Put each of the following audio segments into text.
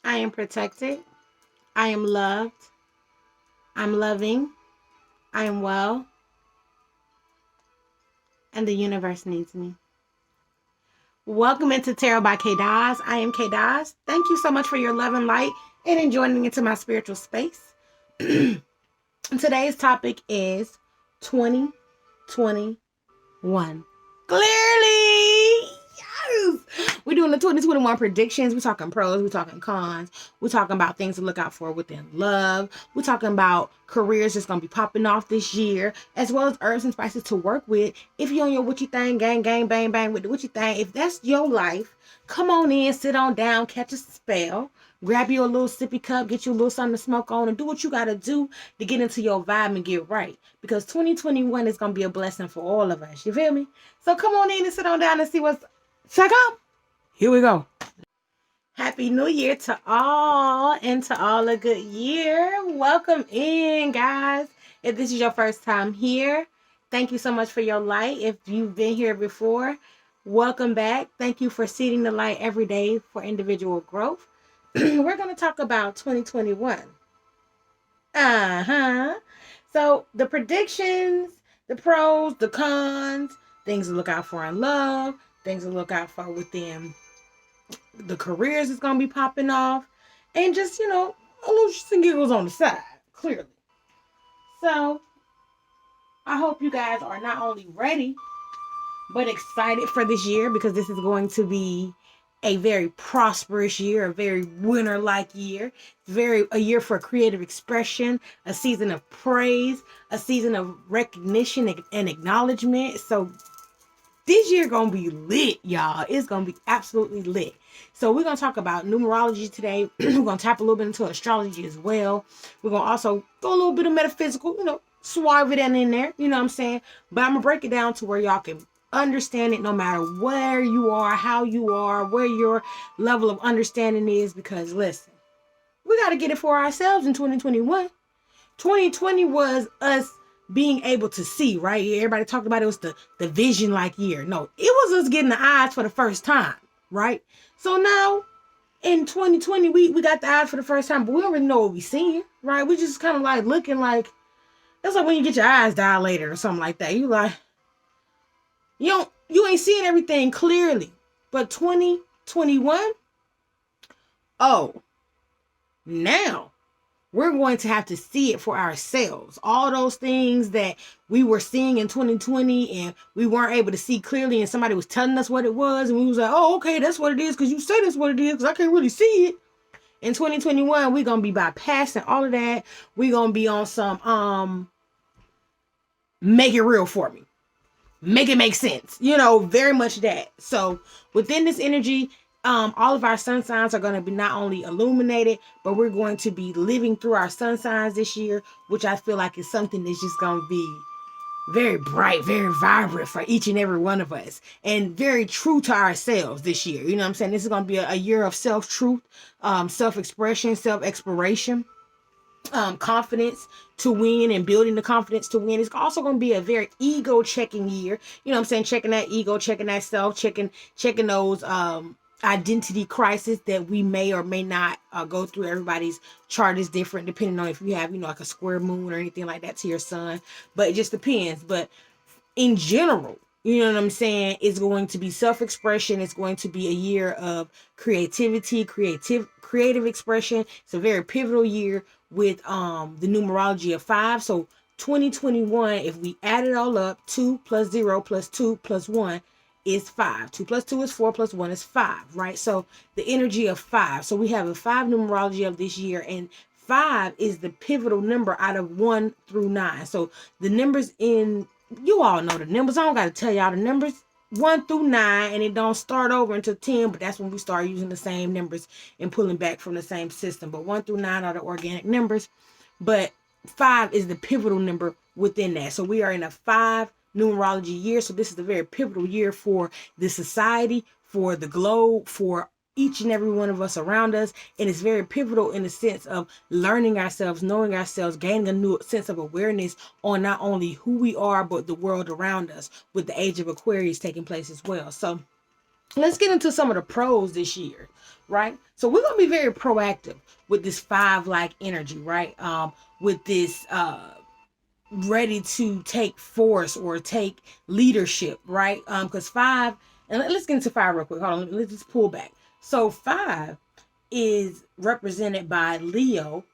I am protected. I am loved. I'm loving. I am well. And the universe needs me. Welcome into Tarot by Kaydoz. I am Kaydoz. Thank you so much for your love and light and joining into my spiritual space. Today's topic is 2021. Clearly, yes. We're doing the 2021 predictions. We're talking pros, we're talking cons. We're talking about things to look out for within love. We're talking about careers that's going to be popping off this year, as well as herbs and spices to work with. If you're on your what you thing, gang, gang, bang, bang with the what you thing, if that's your life, come on in, sit on down, catch a spell. Grab you a little sippy cup, get you a little something to smoke on, and do what you got to do to get into your vibe and get right. Because 2021 is going to be a blessing for all of us. You feel me? So come on in and sit on down and see what's... Check out. Here we go. Happy New Year to all and to all a good year. Welcome in, guys. If this is your first time here, thank you so much for your light. If you've been here before, welcome back. Thank you for seeding the light every day for individual growth. We're going to talk about 2021. So the predictions, the pros, the cons, things to look out for in love, things to look out for within the careers that's going to be popping off, and just, a little shits and giggles on the side, clearly. So I hope you guys are not only ready, but excited for this year, because this is going to be a very prosperous year, a very winter-like year, a year for creative expression, a season of praise, a season of recognition and acknowledgement. So this year gonna be lit, y'all. It's gonna be absolutely lit. So we're gonna talk about numerology today. We're gonna tap a little bit into astrology as well. We're gonna also go a little bit of metaphysical, swerve it in there, you know what I'm saying? But I'm gonna break it down to where y'all can understand it no matter where you are, how you are, where your level of understanding is, because listen, we got to get it for ourselves in 2021. 2020 was us being able to see, right? Everybody talked about it was the vision like year. No, it was us getting the eyes for the first time, right? So now in 2020, we got the eyes for the first time, but we don't really know what we seeing, right? We just kind of like looking like, that's like when you get your eyes dilated or something like that. You like, you ain't seeing everything clearly. But 2021, oh, now we're going to have to see it for ourselves. All those things that we were seeing in 2020 and we weren't able to see clearly, and somebody was telling us what it was, and we was like, oh, okay, that's what it is, because you say that's what it is, because I can't really see it. In 2021, we're going to be bypassing all of that. We're going to be on some, make it real for me. Make it make sense. Very much that. So within this energy, all of our sun signs are going to be not only illuminated, but we're going to be living through our sun signs this year, which I feel like is something that's just going to be very bright, very vibrant for each and every one of us, and very true to ourselves this year. You know what I'm saying? This is going to be a year of self-truth, self-expression, self-exploration. Confidence to win and building the confidence to win. It's also going to be a very ego checking year. You know what I'm saying? Checking that ego, checking that self, checking those identity crisis that we may or may not go through. Everybody's chart is different depending on if you have, like a square moon or anything like that to your sun. But it just depends. But in general, you know what I'm saying? It's going to be self-expression. It's going to be a year of creativity, creative expression. It's a very pivotal year with the numerology of 5. So 2021, if we add it all up, 2 plus 0 plus 2 plus 1 is 5. 2 plus 2 is 4 plus 1 is 5, right? So the energy of 5. So we have a 5 numerology of this year, and 5 is the pivotal number out of 1 through 9. So the numbers you all know the numbers. I don't got to tell y'all the numbers 1 through 9, and it don't start over until 10, but that's when we start using the same numbers and pulling back from the same system. But 1 through 9 are the organic numbers, but 5 is the pivotal number within that. So we are in a 5 numerology year. So this is a very pivotal year for the society, for the globe, for each and every one of us around us. And it's very pivotal in the sense of learning ourselves, knowing ourselves, gaining a new sense of awareness on not only who we are, but the world around us, with the age of Aquarius taking place as well. So let's get into some of the pros this year, right? So we're gonna be very proactive with this five like energy, right? With this ready to take force or take leadership, right? Because five, and let's get into five real quick. Hold on, let's just pull back. So five is represented by Leo,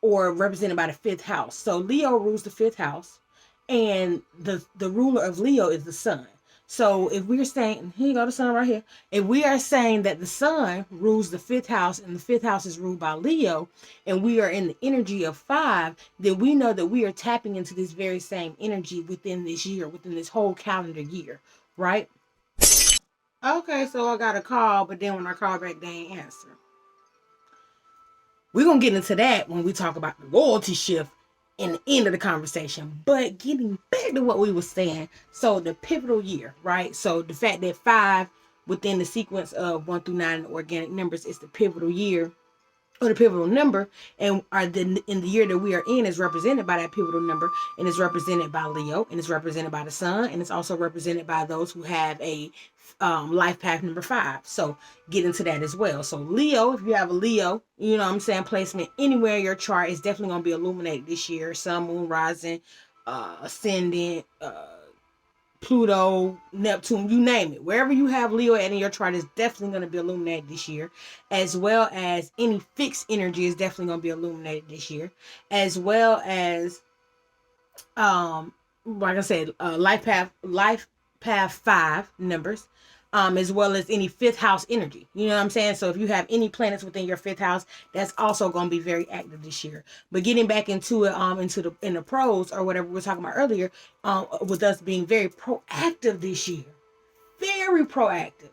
or represented by the fifth house. So Leo rules the fifth house, and the ruler of Leo is the sun. So if we're saying, here you go, the sun right here. If we are saying that the sun rules the fifth house and the fifth house is ruled by Leo, and we are in the energy of five, then we know that we are tapping into this very same energy within this year, within this whole calendar year, right? Okay, so I got a call, but then when I call back, they ain't answer. We're going to get into that when we talk about the loyalty shift in the end of the conversation. But getting back to what we were saying, so the pivotal year, right? So the fact that five within the sequence of 1 through 9 in the organic numbers is the pivotal year, or the pivotal number, and in the year that we are in is represented by that pivotal number, and it's represented by Leo, and it's represented by the sun, and it's also represented by those who have a life path number 5. So get into that as well. So Leo, if you have a Leo, you know what I'm saying, placement anywhere in your chart is definitely going to be illuminated this year. Sun, moon, rising, ascendant, Pluto, Neptune, you name it. Wherever you have Leo at in your chart is definitely going to be illuminated this year, as well as any fixed energy is definitely going to be illuminated this year, as well as like I said, life path 5 numbers, as well as any fifth house energy. You know what I'm saying? So if you have any planets within your fifth house, that's also going to be very active this year. But getting back into it, in the pros or whatever we were talking about earlier, with us being very proactive this year, very proactive.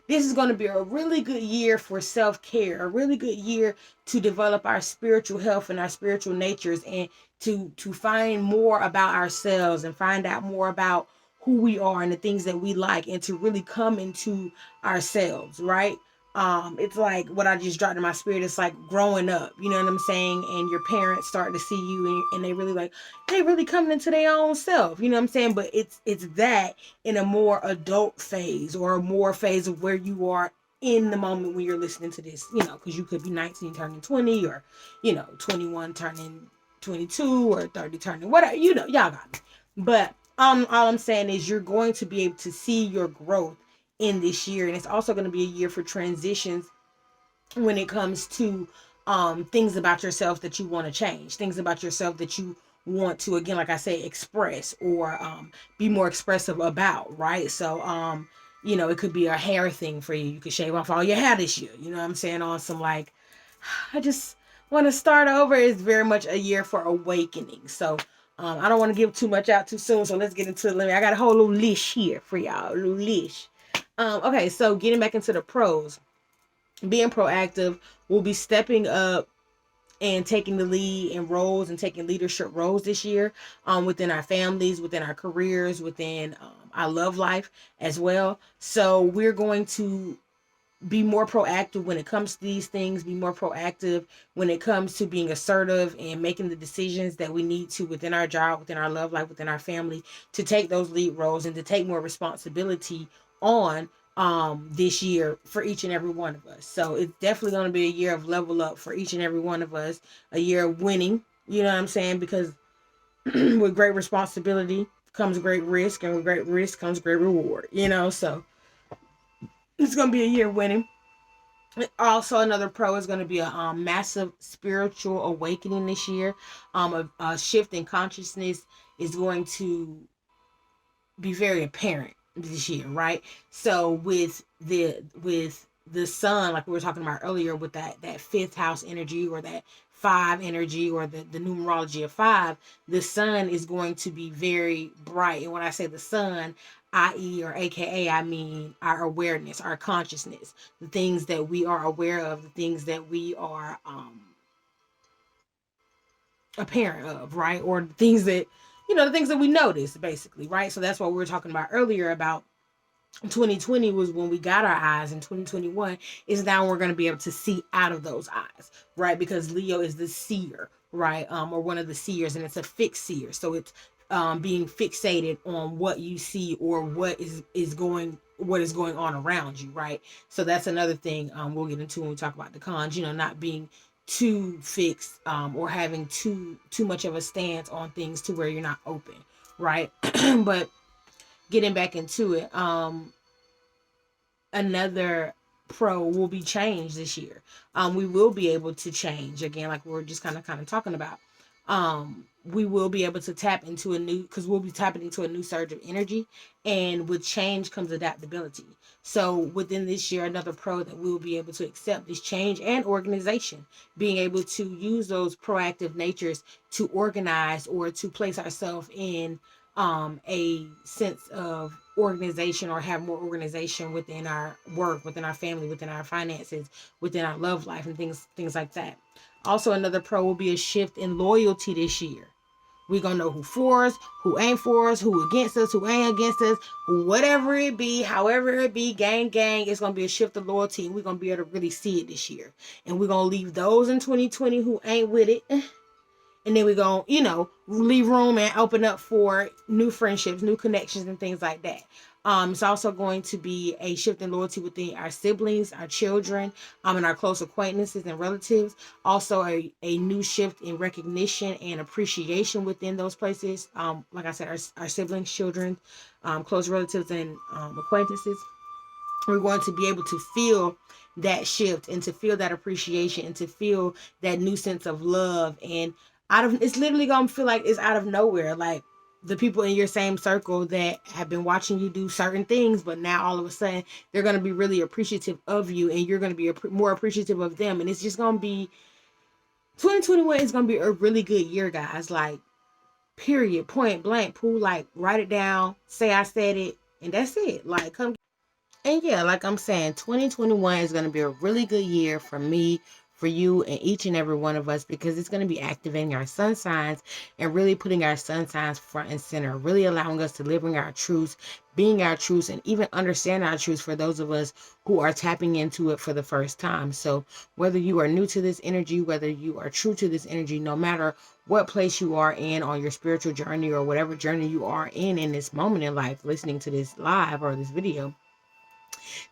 This is going to be a really good year for self-care, a really good year to develop our spiritual health and our spiritual natures, and to find more about ourselves and find out more about who we are and the things that we like, and to really come into ourselves, right? It's like what I just dropped in my spirit. It's like growing up, you know what I'm saying? And your parents start to see you, and they really like, they really coming into their own self, you know what I'm saying? But it's that in a more adult phase, or a more phase of where you are in the moment when you're listening to this, you know, because you could be 19 turning 20, or, you know, 21 turning 22, or 30 turning whatever, you know, y'all got me. But all I'm saying is you're going to be able to see your growth in this year, and it's also going to be a year for transitions when it comes to things about yourself that you want to change, things about yourself that you want to, again, like I say, express, or be more expressive about, right? So you know, it could be a hair thing for you. You could shave off all your hair this year, you know what I'm saying, on some like, I just want to start over. Is very much a year for awakening. So I don't want to give too much out too soon, so let's get into it. I got a whole little list here for y'all, a little list. Okay, so getting back into the pros, being proactive, we'll be stepping up and taking the lead in roles and taking leadership roles this year, within our families, within our careers, within our love life as well. So we're going to be more proactive when it comes to these things, be more proactive when it comes to being assertive and making the decisions that we need to within our job, within our love life, within our family, to take those lead roles and to take more responsibility on this year for each and every one of us. So it's definitely going to be a year of level up for each and every one of us, a year of winning, you know what I'm saying? Because with great responsibility comes great risk, and with great risk comes great reward, you know? So it's going to be a year of winning. Also, another pro is going to be a massive spiritual awakening this year. A shift in consciousness is going to be very apparent this year, right? So with the sun, like we were talking about earlier, with that fifth house energy, or that 5 energy, or the numerology of 5, the sun is going to be very bright. And when I say the sun, i.e. or aka, I mean our awareness, our consciousness, the things that we are aware of, the things that we are a parent of, right? Or the things that, you know, the things that we notice, basically, right? So that's what we were talking about earlier about 2020 was when we got our eyes, and 2021 is now we're going to be able to see out of those eyes, right? Because Leo is the seer, right? Or one of the seers, and it's a fixed seer. So it's being fixated on what you see, or what is going what is going on around you, right? So that's another thing we'll get into when we talk about the cons, not being too fixed, or having too much of a stance on things to where you're not open, right? But getting back into it, another pro will be change this year. We will be able to change again, like we are just kind of talking about. We will be able to tap into a new, because we'll be tapping into a new surge of energy, and with change comes adaptability. So within this year, another pro that we'll be able to accept is change and organization, being able to use those proactive natures to organize or to place ourselves in a sense of organization, or have more organization within our work, within our family, within our finances, within our love life, and things like that. Also, another pro will be a shift in loyalty this year. We're gonna know who for us, who ain't for us, who against us, who ain't against us, whatever it be, however it be, gang. It's gonna be a shift of loyalty, and we're gonna be able to really see it this year. And we're gonna leave those in 2020 who ain't with it, and then we're going to, leave room and open up for new friendships, new connections, and things like that. It's also going to be a shift in loyalty within our siblings, our children, and our close acquaintances and relatives. Also, a new shift in recognition and appreciation within those places. Like I said, our siblings, children, close relatives, and acquaintances. We're going to be able to feel that shift, and to feel that appreciation, and to feel that new sense of love. And it's literally gonna feel like it's out of nowhere. Like the people in your same circle that have been watching you do certain things, but now all of a sudden they're gonna be really appreciative of you, and you're gonna be more appreciative of them. And it's just gonna be 2021 is gonna be a really good year, guys. Like, period, point blank, Pooh. Like, write it down, say I said it, and that's it. Like, come. And yeah, like I'm saying, 2021 is going to be a really good year for me, for you, and each and every one of us, because it's going to be activating our sun signs and really putting our sun signs front and center, really allowing us to live in our truths, being our truths, and even understand our truths for those of us who are tapping into it for the first time. So whether you are new to this energy, whether you are true to this energy, no matter what place you are in on your spiritual journey, or whatever journey you are in this moment in life, listening to this live or this video,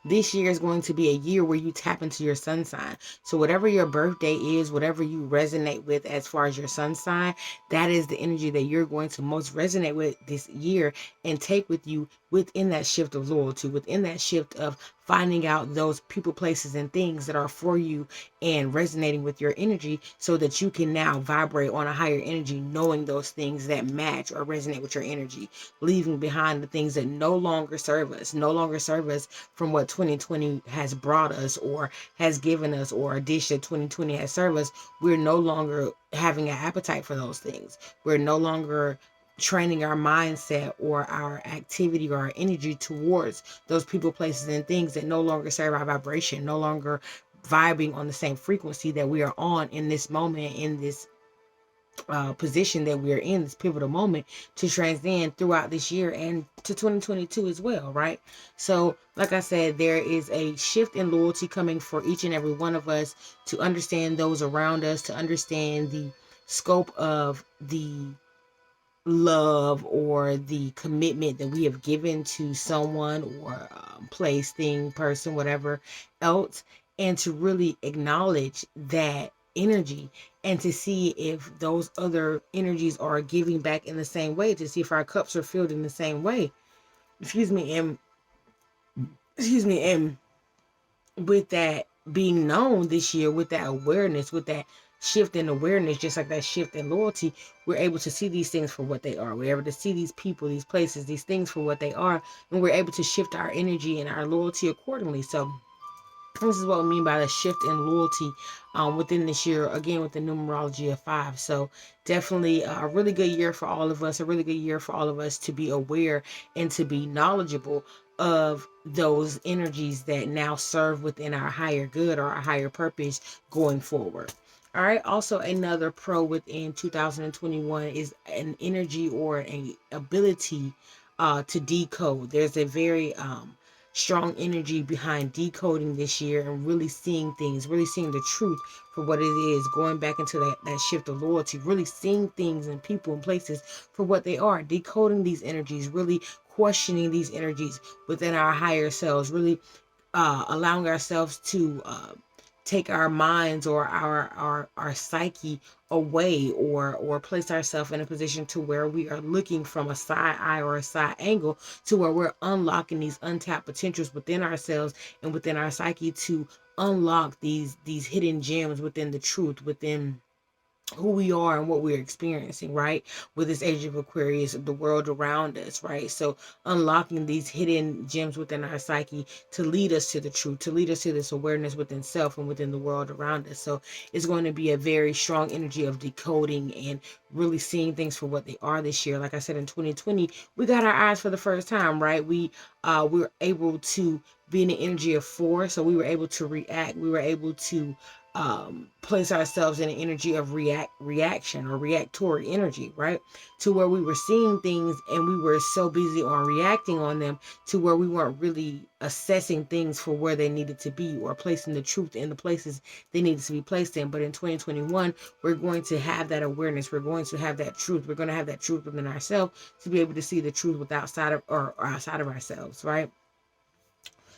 this year is going to be a year where you tap into your sun sign. So whatever your birthday is, whatever you resonate with as far as your sun sign, that is the energy that you're going to most resonate with this year, and take with you within that shift of loyalty, within that shift of finding out those people, places, and things that are for you and resonating with your energy, so that you can now vibrate on a higher energy, knowing those things that match or resonate with your energy, leaving behind the things that no longer serve us from what 2020 has brought us, or has given us, or a dish that 2020 has served us. We're no longer having an appetite for those things. We're no longer training our mindset or our activity or our energy towards those people, places, and things that no longer serve our vibration, no longer vibing on the same frequency that we are on in this moment, in this position that we're in, this pivotal moment, to transcend throughout this year and to 2022 as well, right? So like I said, there is a shift in loyalty coming for each and every one of us, to understand those around us, to understand the scope of the love or the commitment that we have given to someone, or place, thing, person, whatever else, and to really acknowledge that energy, and to see if those other energies are giving back in the same way, to see if our cups are filled in the same way. Excuse me, and with that being known this year, with that awareness, with that shift in awareness, just like that shift in loyalty, we're able to see these things for what they are. We're able to see these people, these places, these things for what they are, and we're able to shift our energy and our loyalty accordingly. So this is what we mean by the shift in loyalty within this year, again, with the numerology of 5. So definitely a really good year for all of us, a really good year for all of us to be aware and to be knowledgeable of those energies that now serve within our higher good or our higher purpose going forward. All right. Also, another pro within 2021 is an energy or an ability to decode. There's a very strong energy behind decoding this year, and really seeing things, really seeing the truth for what it is, going back into that shift of loyalty, really seeing things and people and places for what they are, decoding these energies, really questioning these energies within our higher selves, really allowing ourselves to take our minds or our psyche away, or place ourselves in a position to where we are looking from a side eye or a side angle, to where we're unlocking these untapped potentials within ourselves and within our psyche, to unlock these hidden gems within the truth, within who we are and what we're experiencing, right? With this age of Aquarius, the world around us, right? So unlocking these hidden gems within our psyche to lead us to the truth, to lead us to this awareness within self and within the world around us. So it's going to be a very strong energy of decoding and really seeing things for what they are this year. Like I said, in 2020, we got our eyes for the first time, right? We were able to be in the energy of 4, so we were able to react. We were able to place ourselves in an energy of reaction or reactory energy, right? To where we were seeing things and we were so busy on reacting on them, to where we weren't really assessing things for where they needed to be, or placing the truth in the places they needed to be placed in. But in 2021, we're going to have that awareness. We're going to have that truth. We're going to have that truth within ourselves to be able to see the truth with outside of, or outside of ourselves, right?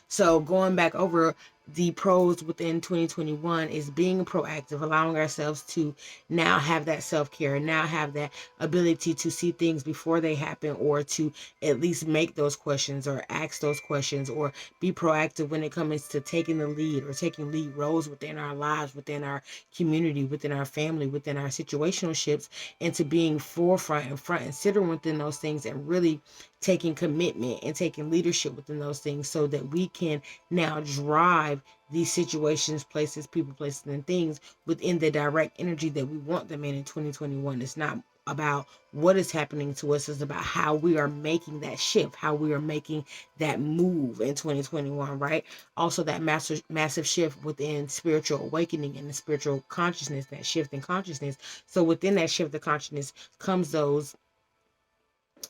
So going back over the pros within 2021 is being proactive, allowing ourselves to now have that self-care, now have that ability to see things before they happen, or to at least make those questions or ask those questions, or be proactive when it comes to taking the lead or taking lead roles within our lives, within our community, within our family, within our situationships, and to being forefront and front and center within those things, and really taking commitment and taking leadership within those things, so that we can now drive these situations, places, people, places, and things within the direct energy that we want them in 2021. It's not about what is happening to us, it's about how we are making that shift, how we are making that move in 2021, right? Also, that massive shift within spiritual awakening and the spiritual consciousness, that shift in consciousness. So within that shift of consciousness comes those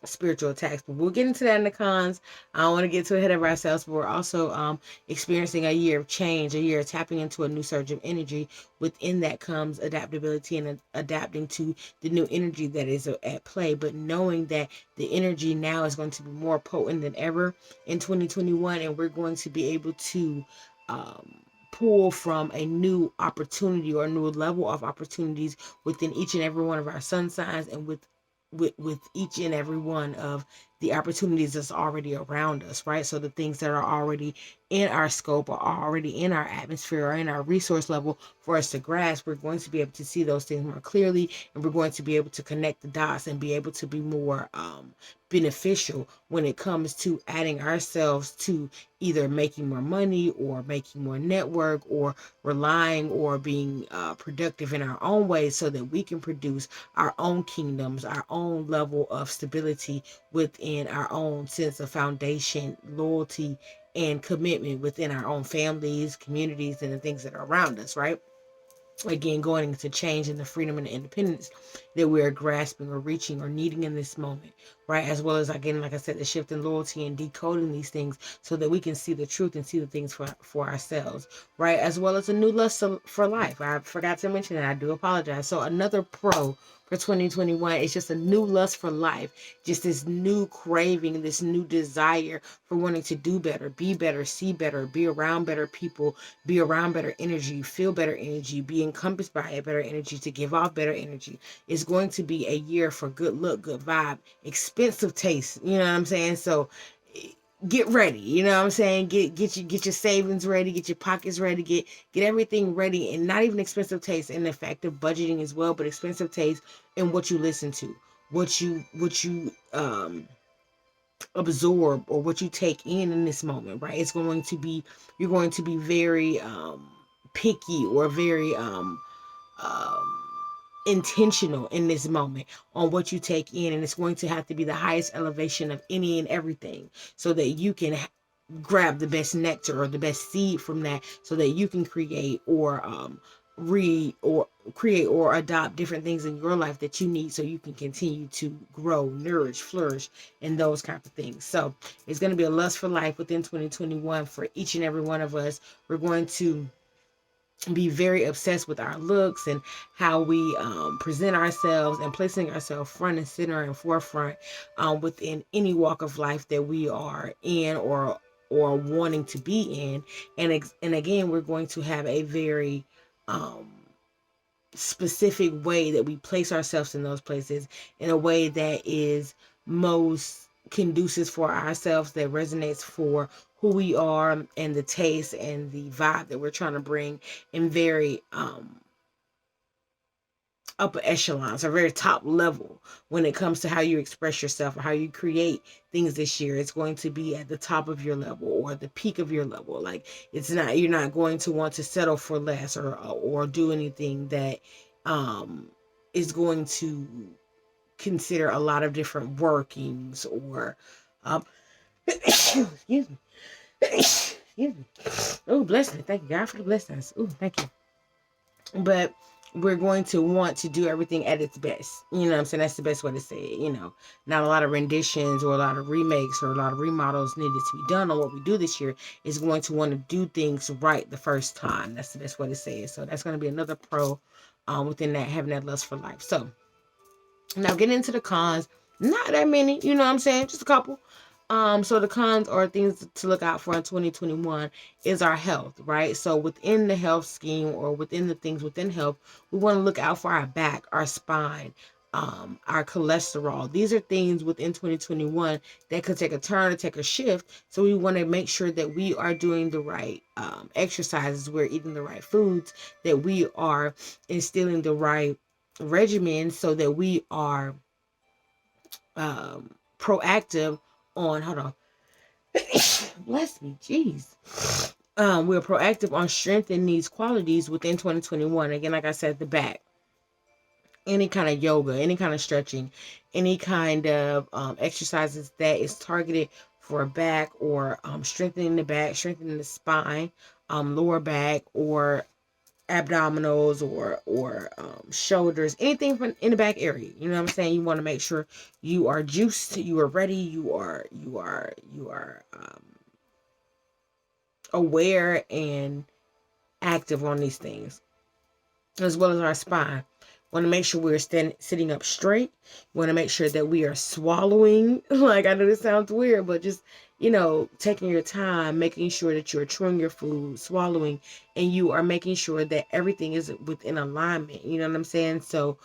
spiritual attacks. But we'll get into that in the cons. I don't want to get too ahead of ourselves, but we're also experiencing a year of change, a year of tapping into a new surge of energy. Within that comes adaptability and adapting to the new energy that is at play, but knowing that the energy now is going to be more potent than ever in 2021, and we're going to be able to pull from a new opportunity or a new level of opportunities within each and every one of our sun signs, and with each and every one of the opportunities that's already around us, right? So the things that are already in our scope, or already in our atmosphere, or in our resource level for us to grasp, we're going to be able to see those things more clearly, and we're going to be able to connect the dots and be able to be more beneficial when it comes to adding ourselves to either making more money, or making more network, or relying, or being productive in our own ways, so that we can produce our own kingdoms, our own level of stability within our own sense of foundation, loyalty, and commitment within our own families, communities, and the things that are around us, right? Again, going into change and the freedom and the independence that we are grasping or reaching or needing in this moment, right? As well as, again, like I said, the shift in loyalty and decoding these things so that we can see the truth and see the things for ourselves, right? As well as a new lust for life. I forgot to mention that. I do apologize. So another pro for 2021 is just a new lust for life, just this new craving, this new desire for wanting to do better, see better, be around better people, be around better energy, feel better energy, be encompassed by a better energy, to give off better energy. It's going to be a year for good look, good vibe, expensive taste. You know what I'm saying? So get ready. You know what I'm saying? Get your savings ready, get your pockets ready, get everything ready, and not even expensive taste in the fact of budgeting as well, but expensive taste in what you listen to, what you absorb, or what you take in this moment, right? It's going to be, you're going to be very picky, or very um intentional in this moment on what you take in, and it's going to have to be the highest elevation of any and everything, so that you can grab the best nectar or the best seed from that, so that you can create or create or adopt different things in your life that you need, so you can continue to grow, nourish, flourish, and those kinds of things. So it's going to be a lust for life within 2021 for each and every one of us. We're going to be very obsessed with our looks and how we present ourselves, and placing ourselves front and center and forefront within any walk of life that we are in, or wanting to be in. And again, we're going to have a very um, specific way that we place ourselves in those places, in a way that is most conducive for ourselves, that resonates for who we are, and the taste and the vibe that we're trying to bring, in very upper echelons, or very top level, when it comes to how you express yourself or how you create things this year. It's going to be at the top of your level, or the peak of your level. Like, it's not, you're not going to want to settle for less, or do anything that um is going to consider a lot of different workings, or um excuse me. Excuse me. Oh, bless me. Thank you, God, for the blessings. Oh, thank you. But we're going to want to do everything at its best. You know what I'm saying? That's the best way to say it. Not a lot of renditions, or a lot of remakes, or a lot of remodels needed to be done on what we do this year. Is going to want to do things right the first time. That's the best way to say it. So that's going to be another pro within that, having that lust for life. So now getting into the cons, not that many, you know what I'm saying? Just a couple. So the cons, or things to look out for in 2021, is our health, right? So within the health scheme, or within the things within health, we want to look out for our back, our spine, our cholesterol. These are things within 2021 that could take a turn or take a shift. So we want to make sure that we are doing the right exercises, we're eating the right foods, that we are instilling the right regimen, so that we are proactive on, hold on, bless me, jeez. We're proactive on strengthening these qualities within 2021. Again, like I said, the back, any kind of yoga, any kind of stretching, any kind of exercises that is targeted for back, or strengthening the back, strengthening the spine, lower back, or abdominals, or shoulders, anything from in the back area. You know what I'm saying? You want to make sure you are juiced, you are ready, you are aware and active on these things, as well as our spine. Want to make sure we're sitting up straight. Want to make sure that we are swallowing. Like, I know this sounds weird, but just, taking your time, making sure that you're chewing your food, swallowing, and you are making sure that everything is within alignment. You know what I'm saying? So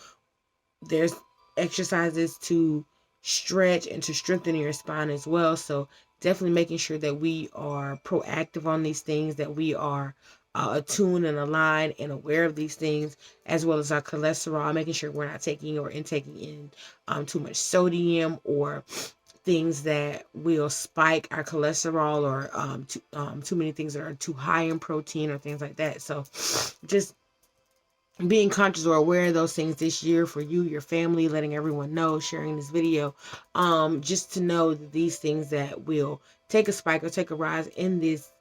there's exercises to stretch and to strengthen your spine as well. So definitely making sure that we are proactive on these things, that we are attuned and aligned and aware of these things, as well as our cholesterol, making sure we're not taking or intaking in too much sodium, or things that will spike our cholesterol, or too many things that are too high in protein, or things like that. So just being conscious or aware of those things this year for you, your family, letting everyone know, sharing this video, just to know that these things that will take a spike or take a rise in this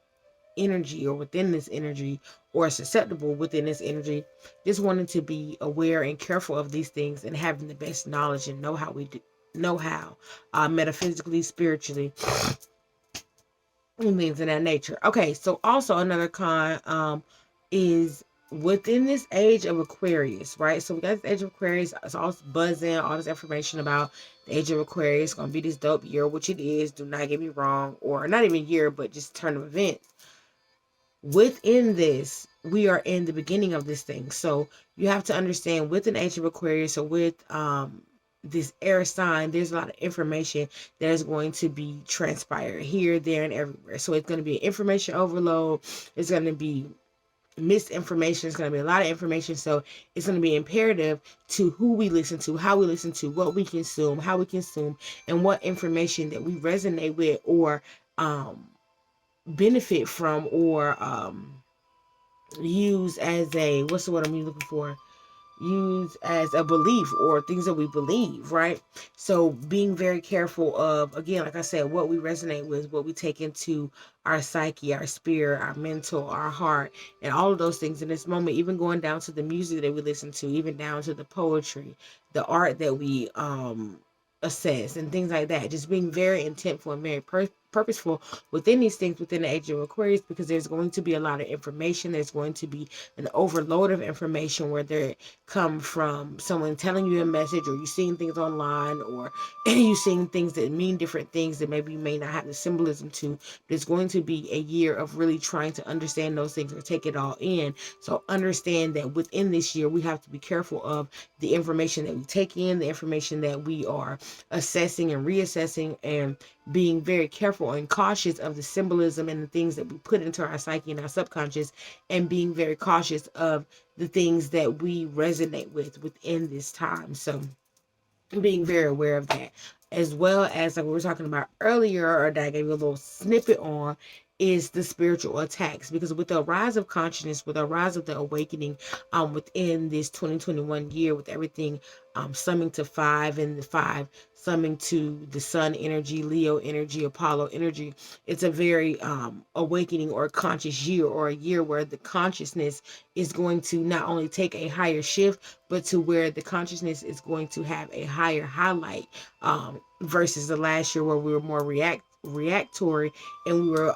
energy, or within this energy, or susceptible within this energy, just wanting to be aware and careful of these things, and having the best knowledge and know how metaphysically, spiritually, and things of that nature. Okay, so also another con is within this age of Aquarius, right? So we got this age of Aquarius. It's all buzzing, all this information about the age of Aquarius. It's gonna be this dope year, which it is. Do not get me wrong, or not even year, but just turn of events. Within this, we are in the beginning of this thing. So you have to understand, with an age of Aquarius, or with this air sign, there's a lot of information that is going to be transpired here, there, and everywhere. So it's going to be information overload. It's going to be misinformation. It's going to be a lot of information. So it's going to be imperative to who we listen to, how we listen to, what we consume, how we consume, and what information that we resonate with, or benefit from, or use as a, what's the word I'm looking for? Use as a belief, or things that we believe, right? So being very careful of, again, like I said, what we resonate with, what we take into our psyche, our spirit, our mental, our heart, and all of those things in this moment, even going down to the music that we listen to, even down to the poetry, the art that we assess, and things like that. Just being very intentful and very purposeful within these things within the age of Aquarius, because there's going to be a lot of information. There's going to be an overload of information, whether it come from someone telling you a message, or you seeing things online, or you seeing things that mean different things that maybe you may not have the symbolism to. But it's going to be a year of really trying to understand those things or take it all in. So understand that within this year, we have to be careful of the information that we take in, the information that we are assessing and reassessing, and being very careful and cautious of the symbolism and the things that we put into our psyche and our subconscious, and being very cautious of the things that we resonate with within this time. So being very aware of that, as well as like we were talking about earlier, or that I gave you a little snippet on, is the spiritual attacks. Because with the rise of consciousness, with the rise of the awakening within this 2021 year, with everything summing to 5, and the 5 summing to the sun energy, Leo energy, Apollo energy, it's a very awakening or conscious year, or a year where the consciousness is going to not only take a higher shift, but to where the consciousness is going to have a higher highlight, versus the last year where we were more reactory, and we were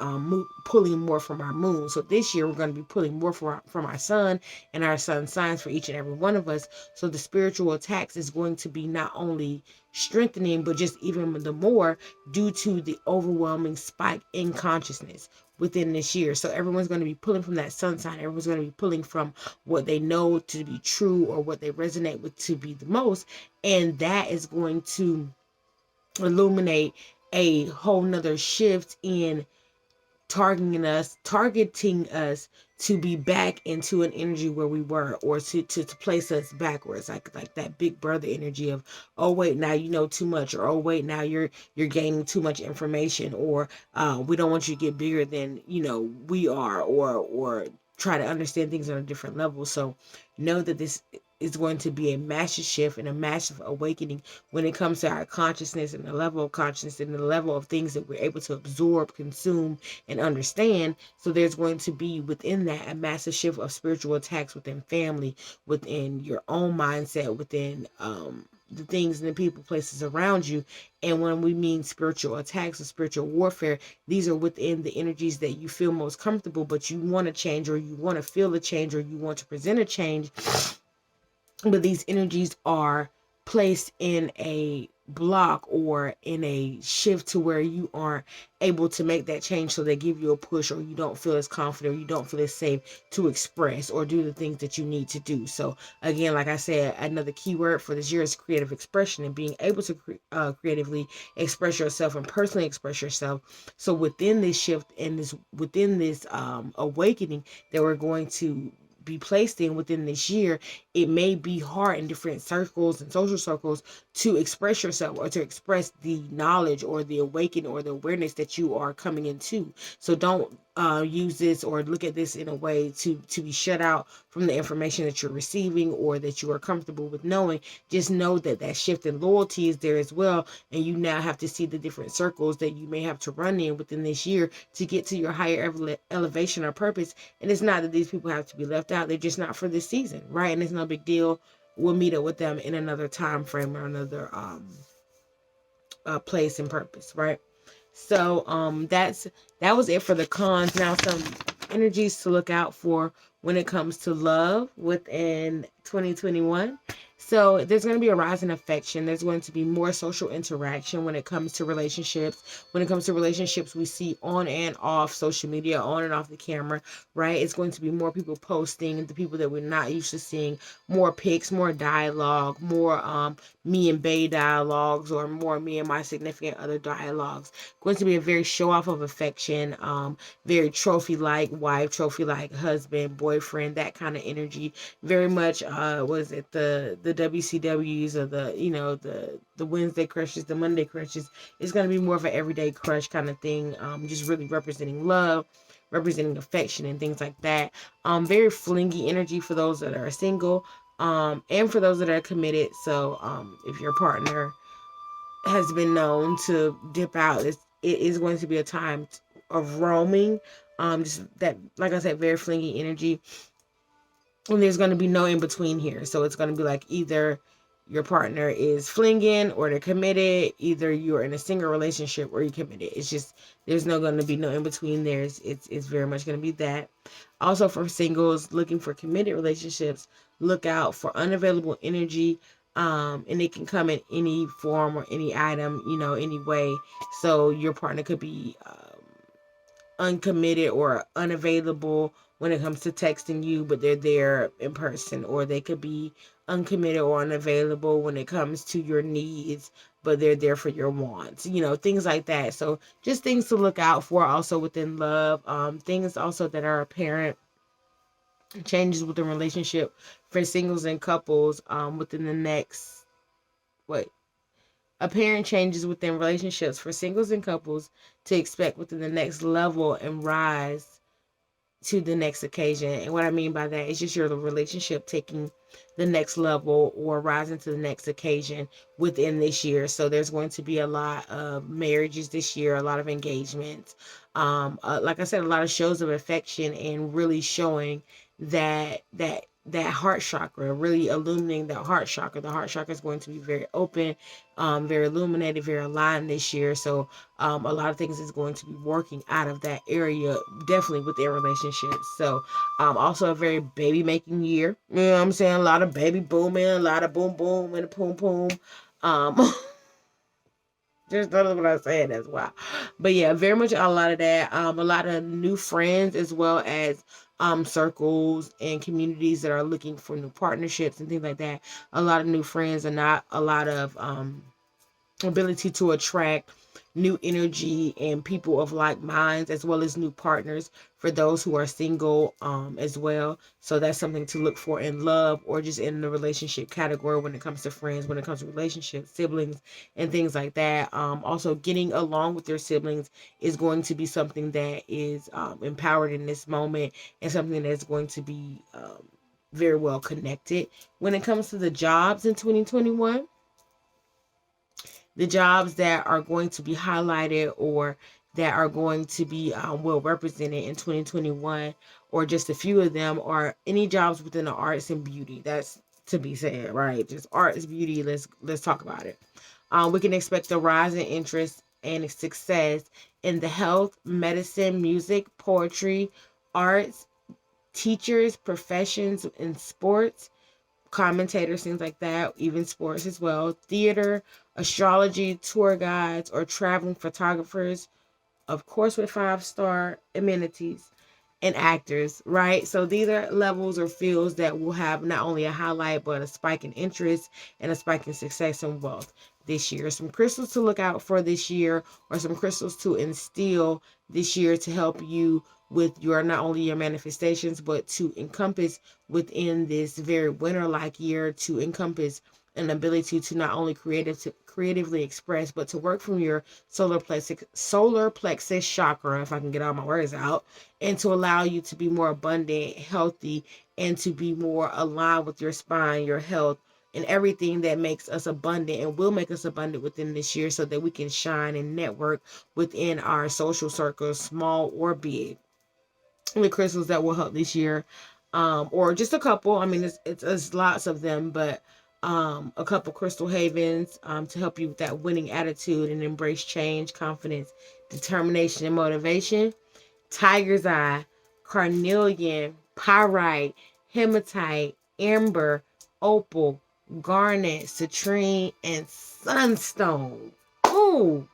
pulling more from our moon. So this year we're going to be pulling more from our sun and our sun signs for each and every one of us. So the spiritual attacks is going to be not only strengthening, but just even the more, due to the overwhelming spike in consciousness within this year. So everyone's going to be pulling from that sun sign. Everyone's going to be pulling from what they know to be true, or what they resonate with to be the most. And that is going to illuminate a whole nother shift in targeting us to be back into an energy where we were, or to place us backwards, like that big brother energy of, oh wait, now you know too much, or oh wait, now you're gaining too much information, or we don't want you to get bigger than we are, or try to understand things on a different level. So know that this is going to be a massive shift and a massive awakening when it comes to our consciousness, and the level of consciousness, and the level of things that we're able to absorb, consume, and understand. So there's going to be within that a massive shift of spiritual attacks within family, within your own mindset, within the things and the people, places around you. And when we mean spiritual attacks or spiritual warfare, these are within the energies that you feel most comfortable, but you want to change, or you want to feel a change, or you want to present a change. But these energies are placed in a block, or in a shift, to where you aren't able to make that change. So they give you a push, or you don't feel as confident, or you don't feel as safe to express or do the things that you need to do. So again, like I said, another key word for this year is creative expression, and being able to creatively express yourself and personally express yourself. So within this shift, and within this awakening that we're going to be placed in within this year, it may be hard in different circles and social circles to express yourself, or to express the knowledge, or the awakening, or the awareness that you are coming into. So don't use this, or look at this in a way to be shut out from the information that you're receiving, or that you are comfortable with knowing. Just know that that shift in loyalty is there as well, and you now have to see the different circles that you may have to run in within this year to get to your higher elevation or purpose. And it's not that these people have to be left out, they're just not for this season, right? And it's no big deal. We'll meet up with them in another time frame, or another place and purpose, right? So that was it for the cons. Now some energies to look out for when it comes to love within 2021. So there's going to be a rise in affection. There's going to be more social interaction when it comes to relationships. When it comes to relationships, we see on and off social media, on and off the camera, right? It's going to be more people posting, the people that we're not used to seeing, more pics, more dialogue, more me and bae dialogues, or more me and my significant other dialogues. Going to be a very show off of affection, very trophy like wife, trophy like husband, boyfriend, that kind of energy. Very much was it the WCWs, or the Wednesday crushes, the Monday crushes. It's going to be more of an everyday crush kind of thing, just really representing love, representing affection, and things like that. Very flingy energy for those that are single, and for those that are committed. So if your partner has been known to dip out, it is going to be a time of roaming. Just that, like I said, very flingy energy. And there's going to be no in between here. So it's going to be like either your partner is flinging or they're committed. Either you're in a single relationship or you're committed. It's just, there's no going to be no in between. It's very much going to be that. Also, for singles looking for committed relationships, look out for unavailable energy. And it can come in any form or any item, any way. So your partner could be uncommitted or unavailable when it comes to texting you, but they're there in person. Or they could be uncommitted or unavailable when it comes to your needs, but they're there for your wants, things like that. So just things to look out for also within love. Things also that are apparent, changes within relationship for singles and couples within the next, apparent changes within relationships for singles and couples to expect within the next level and rise to the next occasion. And what I mean by that is just your relationship taking the next level or rising to the next occasion within this year. So there's going to be a lot of marriages this year, a lot of engagements. Like I said, a lot of shows of affection and really showing that heart chakra, really illuminating that heart chakra. The heart chakra is going to be very open, very illuminated, very aligned this year. So a lot of things is going to be working out of that area, definitely with their relationships. So also a very baby making year. You know what I'm saying? A lot of baby booming, a lot of boom boom and a poom poom. Just notice what I said as well. But yeah, very much a lot of that. A lot of new friends, as well as circles and communities that are looking for new partnerships and things like that. A lot of new friends and not a lot of ability to attract new energy and people of like minds, as well as new partners for those who are single as well. So that's something to look for in love or just in the relationship category when it comes to friends, when it comes to relationships, siblings, and things like that. Also, getting along with your siblings is going to be something that is empowered in this moment, and something that's going to be very well connected. When it comes to the jobs in 2021, the jobs that are going to be highlighted or that are going to be well represented in 2021, or just a few of them, are any jobs within the arts and beauty. That's to be said, right? Just arts, beauty. Let's talk about it. We can expect a rise in interest and success in the health, medicine, music, poetry, arts, teachers, professions, and sports, commentators, things like that, even sports as well, theater, astrology, tour guides, or traveling photographers, of course, with 5-star amenities, and actors, right? So these are levels or fields that will have not only a highlight, but a spike in interest and a spike in success and wealth this year. Some crystals to look out for this year, or some crystals to instill this year to help you with your, not only your manifestations, but to encompass within this very winter-like year, to encompass an ability to not only creatively express, but to work from your solar plexus chakra, if I can get all my words out, and to allow you to be more abundant, healthy, and to be more aligned with your spine, your health, and everything that makes us abundant and will make us abundant within this year, so that we can shine and network within our social circles, small or big. The crystals that will help this year, or just a couple. I mean, it's lots of them, but a couple crystal havens to help you with that winning attitude and embrace change, confidence, determination, and motivation. Tiger's eye, carnelian, pyrite, hematite, amber, opal, garnet, citrine, and sunstone. Ooh,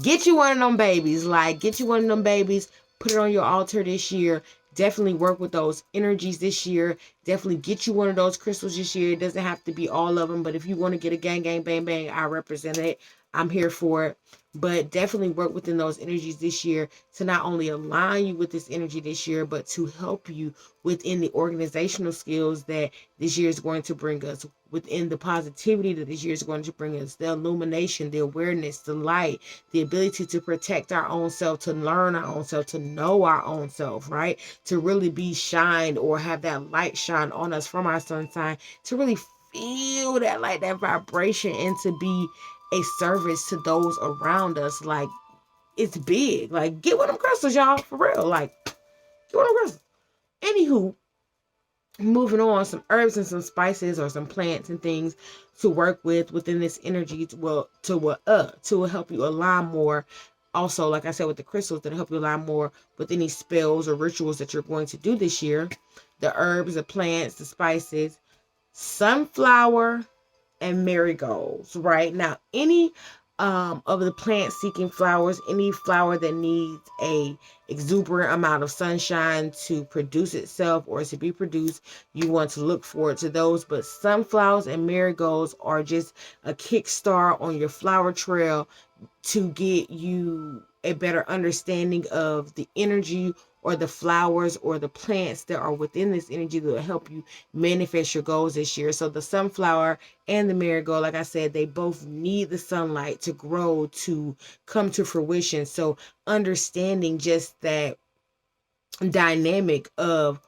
get you one of them babies. Like, get you one of them babies. Put it on your altar this year. Definitely work with those energies this year. Definitely get you one of those crystals this year. It doesn't have to be all of them, but if you want to get a gang, gang, bang, bang, I represent it. I'm here for it. But definitely work within those energies this year to not only align you with this energy this year, but to help you within the organizational skills that this year is going to bring us, within the positivity that this year is going to bring us, the illumination, the awareness, the light, the ability to protect our own self, to learn our own self, to know our own self, right? To really be shined or have that light shine on us from our sun sign, to really feel that light, that vibration, and to be a service to those around us. Like, it's big. Like, get one of them crystals, y'all, for real. Like, get one of them crystals. Anywho, moving on, some herbs and some spices or some plants and things to work with within this energy to help you align more. Also, like I said, with the crystals that help you align more with any spells or rituals that you're going to do this year. The herbs, the plants, the spices, sunflower, and marigolds. Right now, any of the plant seeking flowers, any flower that needs a exuberant amount of sunshine to produce itself or to be produced, you want to look forward to those. But sunflowers and marigolds are just a kickstart on your flower trail to get you a better understanding of the energy or the flowers or the plants that are within this energy that will help you manifest your goals this year. So the sunflower and the marigold, like I said, they both need the sunlight to grow, to come to fruition. So understanding just that dynamic of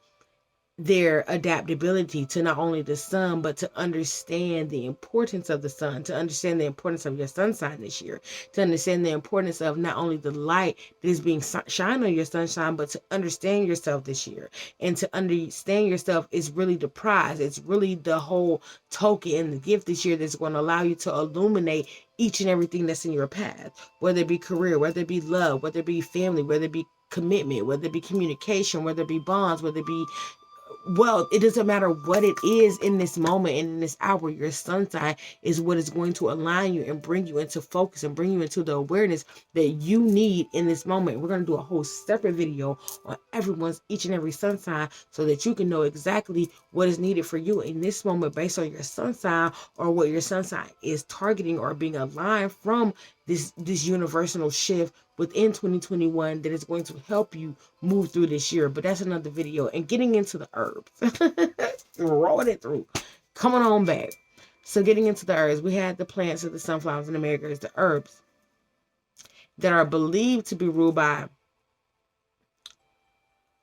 their adaptability to not only the sun, but to understand the importance of the sun, to understand the importance of your sun sign this year, to understand the importance of not only the light that is being shined on your sunshine, but to understand yourself this year. And to understand yourself is really the prize. It's really the whole token and the gift this year that's going to allow you to illuminate each and everything that's in your path, whether it be career, whether it be love, whether it be family, whether it be commitment, whether it be communication, whether it be bonds, whether it be, well, it doesn't matter what it is in this moment and in this hour. Your sun sign is what is going to align you and bring you into focus and bring you into the awareness that you need in this moment. We're going to do a whole separate video on each and every sun sign so that you can know exactly what is needed for you in this moment based on your sun sign or what your sun sign is targeting or being aligned from this universal shift within 2021 that is going to help you move through this year. But that's another video. And getting into the herbs, rolling it through, coming on back. So getting into the herbs, we had the plants of the sunflowers and the marigolds, the herbs that are believed to be ruled by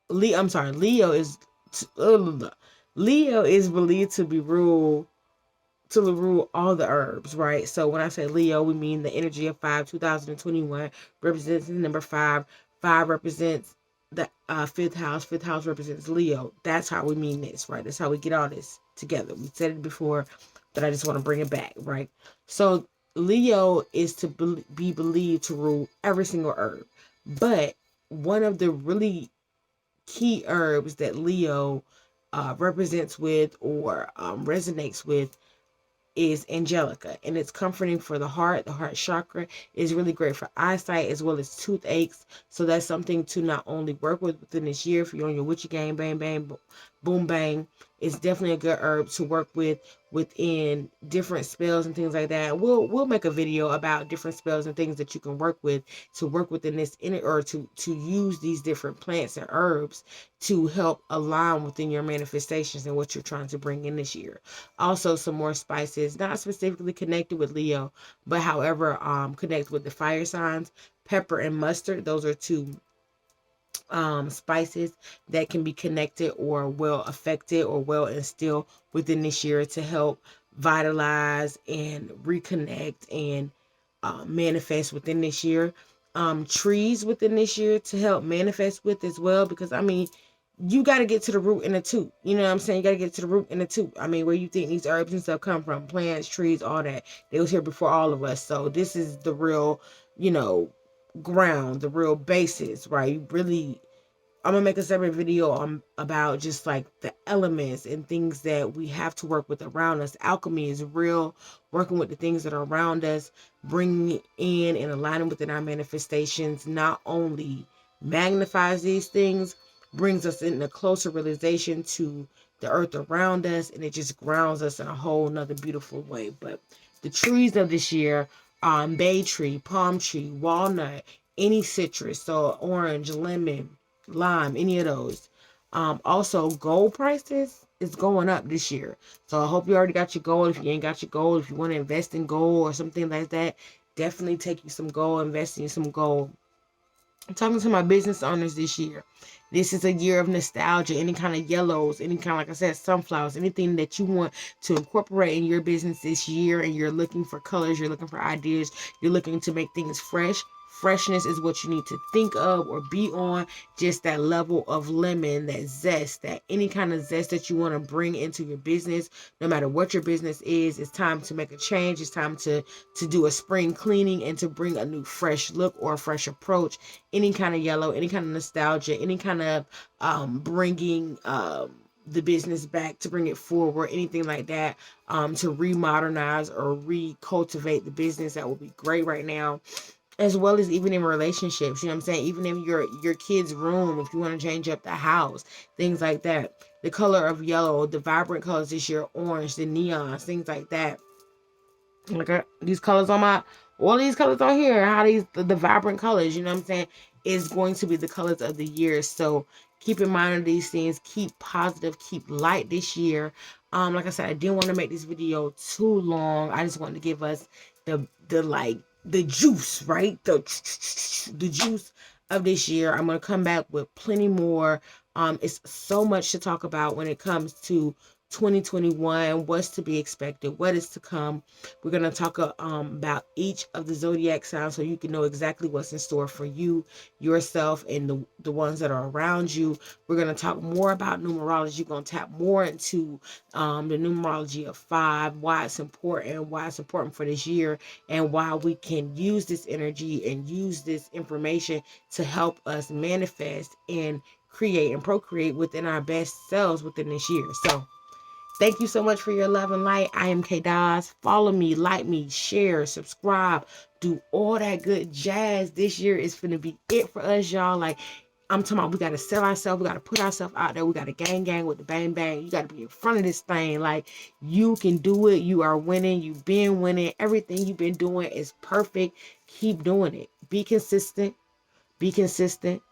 Leo. I'm sorry, Leo is believed to be ruled to rule all the herbs, right? So when I say Leo, we mean the energy of 2021 represents the number 5. 5 represents the fifth house. Fifth house represents Leo. That's how we mean this, right? That's how we get all this together. We said it before, but I just want to bring it back, right? So Leo is to be believed to rule every single herb. But one of the really key herbs that Leo represents with or resonates with is Angelica, and it's comforting for the heart. The heart chakra is really great for eyesight as well as toothaches. So that's something to not only work with within this year. If you're on your witchy game, bang, bang, boom, bang, it's definitely a good herb to work with within different spells and things like that. We'll make a video about different spells and things that you can work with to work within this or to use these different plants and herbs to help align within your manifestations and what you're trying to bring in this year. Also, some more spices, not specifically connected with Leo, but however, connect with the fire signs. Pepper and mustard, those are two spices that can be connected or well affected or well instilled within this year to help vitalize and reconnect and manifest within this year. Trees within this year to help manifest with as well, because I mean, you got to get to the root and the toot. You know what I'm saying? You got to get to the root and the toot. I mean, where you think these herbs and stuff come from, plants, trees, all that. They was here before all of us. So this is the real, ground, the real basis, right? You really, I'm gonna make a separate video about just like the elements and things that we have to work with around us. Alchemy is real, working with the things that are around us, bringing in and aligning within our manifestations, not only magnifies these things, brings us in a closer realization to the earth around us, and it just grounds us in a whole nother beautiful way. But the trees of this year, bay tree, palm tree, walnut, any citrus, so orange, lemon, lime, any of those. Also, gold prices is going up this year. So I hope you already got your gold. If you ain't got your gold, if you want to invest in gold or something like that, definitely take you some gold, invest in some gold. I'm talking to my business owners this year. This is a year of nostalgia. Any kind of yellows, any kind, like I said, sunflowers, anything that you want to incorporate in your business this year, and you're looking for colors, you're looking for ideas, you're looking to make things fresh. freshness is what you need to think of or be on. Just that level of lemon, that zest, that any kind of zest that you want to bring into your business, no matter what your business is. It's time to make a change. It's time to do a spring cleaning and to bring a new fresh look or a fresh approach. Any kind of yellow, any kind of nostalgia, any kind of bringing the business back, to bring it forward, anything like that, to remodernize or recultivate the business. That will be great right now, as well as even in relationships. You know what I'm saying? Even in your kid's room, if you want to change up the house, things like that. The color of yellow, the vibrant colors this year, orange, the neons, things like that. Like these colors on my, all these colors on here, how these the vibrant colors, you know what I'm saying, is going to be the colors of the year. So keep in mind of these things. Keep positive, keep light this year. Like I said, I didn't want to make this video too long. I just wanted to give us the juice, right? The juice of this year. I'm gonna come back with plenty more. It's so much to talk about when it comes to 2021, what's to be expected, what is to come. We're going to talk about each of the zodiac signs so you can know exactly what's in store for you, yourself, and the ones that are around you. We're going to talk more about numerology. You're going to tap more into the numerology of 5, why it's important for this year, and why we can use this energy and use this information to help us manifest and create and procreate within our best selves within this year. So thank you so much for your love and light. I am Kaydoz. Follow me, like me, share, subscribe, do all that good jazz. This year is finna be it for us, y'all. Like, I'm talking about, we gotta sell ourselves, we gotta put ourselves out there, we gotta gang with the bang bang. You gotta be in front of this thing. Like, you can do it. You are winning. You've been winning. Everything you've been doing is perfect. Keep doing it. Be consistent. Be consistent.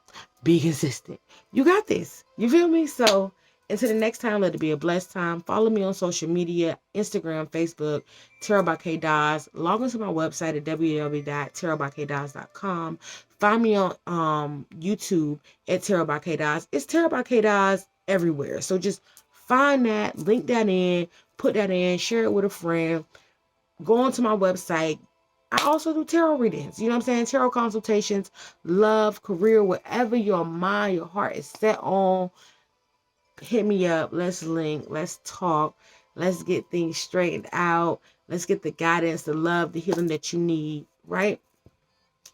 Be consistent. You got this. You feel me? So until the next time, let it be a blessed time. Follow me on social media, Instagram, Facebook, Tarotbykaydoz. Log into my website at www.tarotbykaydoz.com. Find me on YouTube at Tarotbykaydoz. It's Tarotbykaydoz everywhere. So just find that, link that in, put that in, share it with a friend. Go onto my website. I also do tarot readings. You know what I'm saying? Tarot consultations, love, career, whatever your mind, your heart is set on. Hit me up. Let's link. Let's talk. Let's get things straightened out. Let's get the guidance, the love, the healing that you need, right?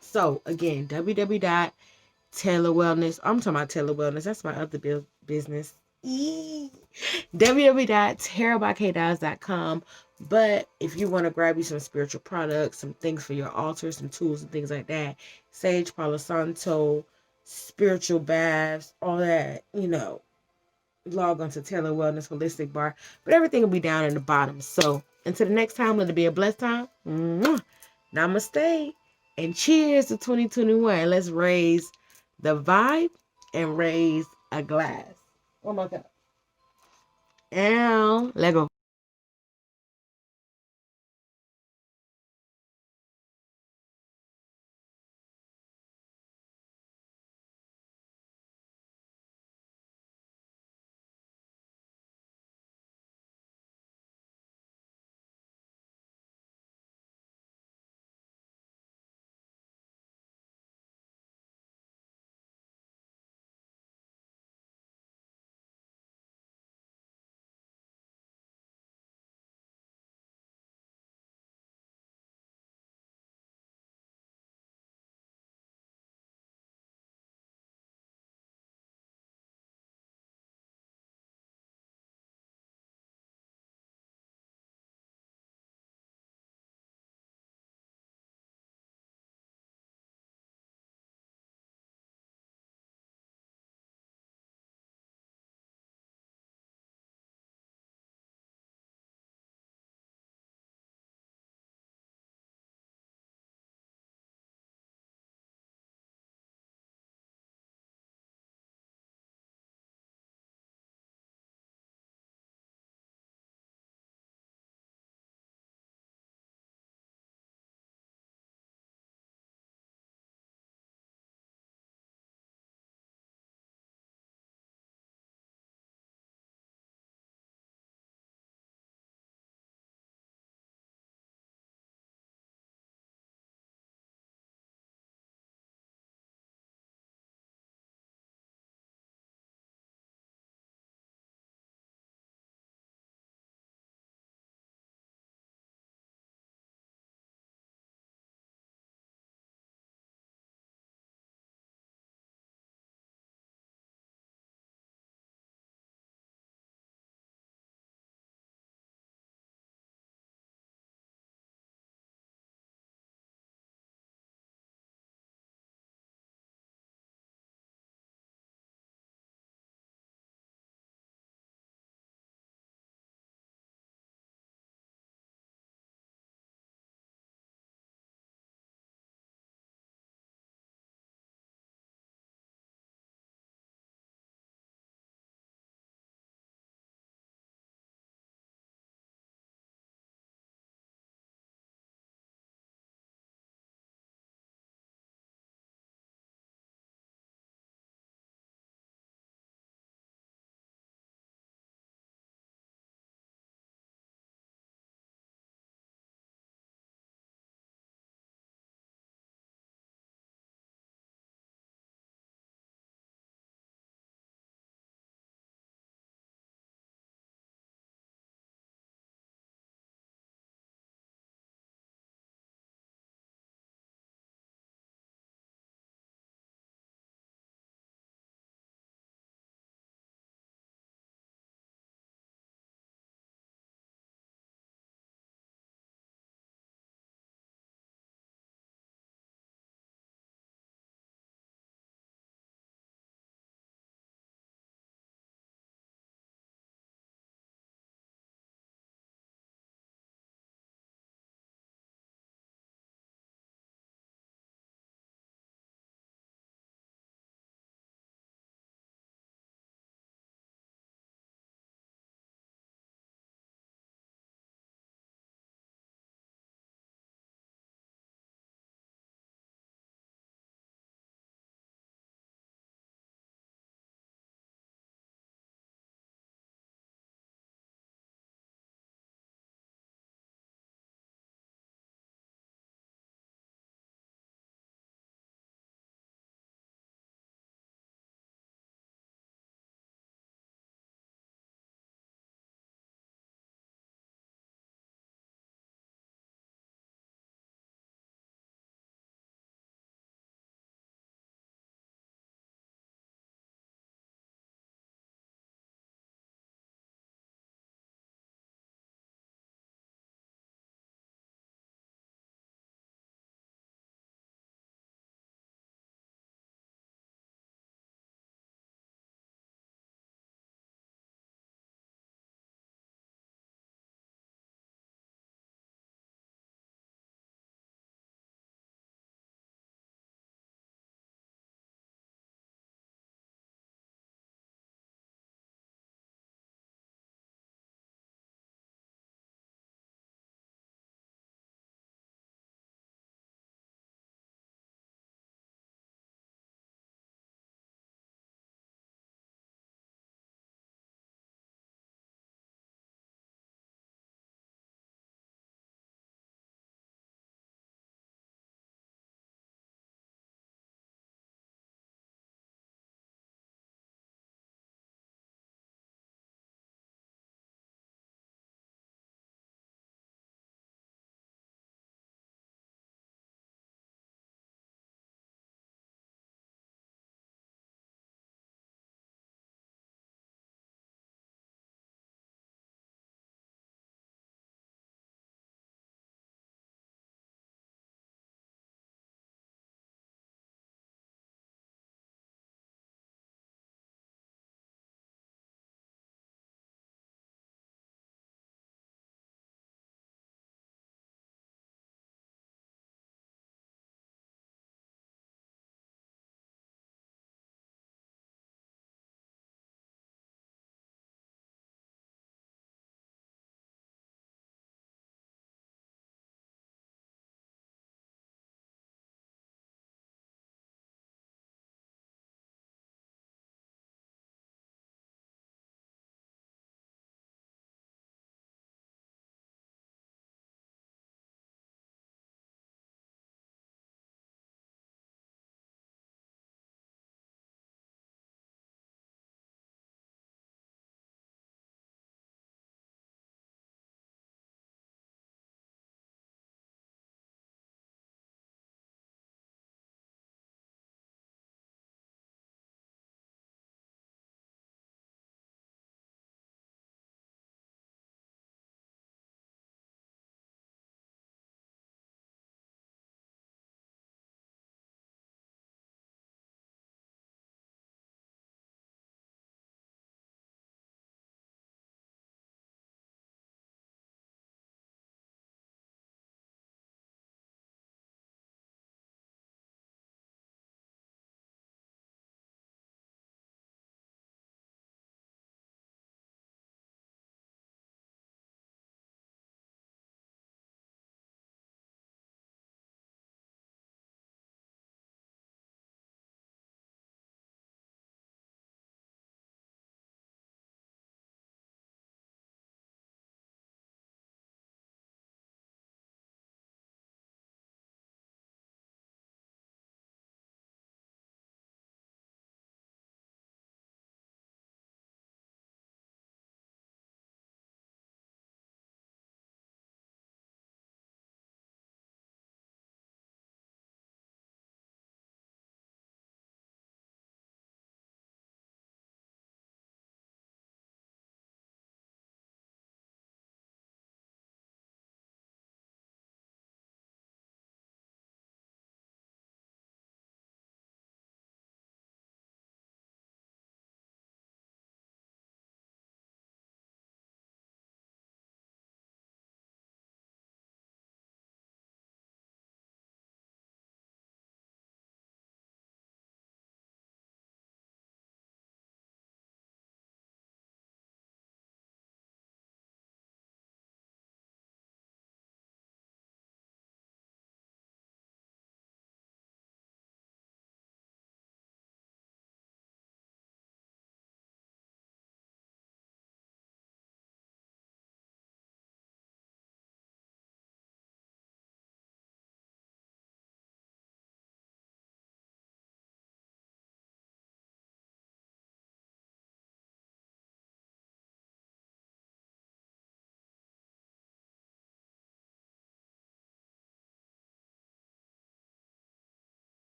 So, again, www.taylorwellness. I'm talking about Taylor Wellness. That's my other business. www.tarotbykaydoz.com. But if you want to grab you some spiritual products, some things for your altar, some tools and things like that, Sage, Palo Santo, spiritual baths, all that, you know, log on to Taylor Wellness Holistic Bar. But everything will be down in the bottom. So until the next time, let it be a blessed time. Namaste. And cheers to 2021. Let's raise the vibe and raise a glass. Oh my God. And Lego.